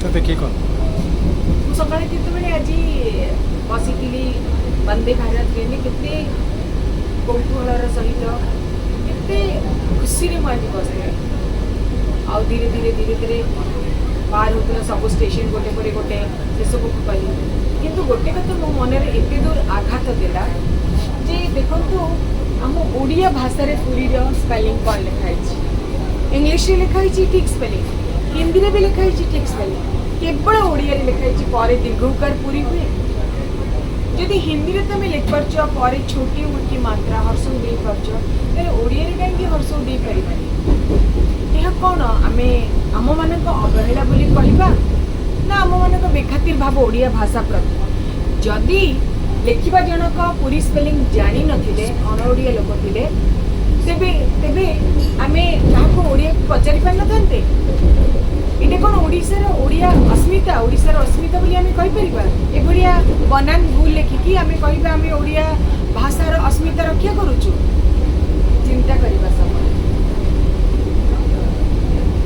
तो देखिए कौन सकाଳେ ଯେତେବେଳେ ଆଜି ବସିଥିଲି ବନ୍ଦେ ଭାରତ ଟ୍ରେନରେ କେତେ କୌତୂହଳର ସହିତ କେତେ ଖୁସିରେ ମୁଁ ଆଜି ବସିଥିଲି ଆଉ ଧୀରେ ଧୀରେ ଧୀରେ ଧୀରେ ପାର ହେଉଥିଲା ସବୁ ଷ୍ଟେସନ ଗୋଟେ ପରେ ଗୋଟେ ସେସବୁକୁ କଲି କିନ୍ତୁ ଗୋଟେ କଥା ମୋ ମନରେ ଏତେ ଦୂର ଆଘାତ ଦେଲା ଯେ ଦେଖନ୍ତୁ ଆମ ଓଡ଼ିଆ ଭାଷାରେ ପୁରୀର ସ୍ପେଲିଂ କ'ଣ ଲେଖା ହେଇଛି ଇଂଲିଶରେ ଲେଖା ହେଇଛି ଠିକ୍ ସ୍ପେଲିଂ ହିନ୍ଦୀରେ ବି ଲେଖା ହେଇଛି ଠିକ୍ ସ୍ପେଲିଂ केवल ओडिया लिखाई पर दीर्घकार पूरी हुए जदि हिंदी में तुम लिखिपार पर छोटी मोटी मात्रा हर्ष दे पार्छ ओडिया कहीं हर्ष दे पार यह कौन आम आम मान अवहेला बोली कहवा ना आम मान बेखातिर भाव ओडिया भाषा प्रति जदि लिखा जनक पूरी स्पेलिंग जानी नथिले अणओडिया लोक थे तेबे तेबे आम क्या ओडिया पचारि पार नथान्ते ये कौन ओडिशार ओडिया अस्मिता ओडिशार अस्मिता बोली आम कहीपर एभलिया बनान भूल लेखिकी आम कह ओडिया भाषार अस्मिता रक्षा करुचु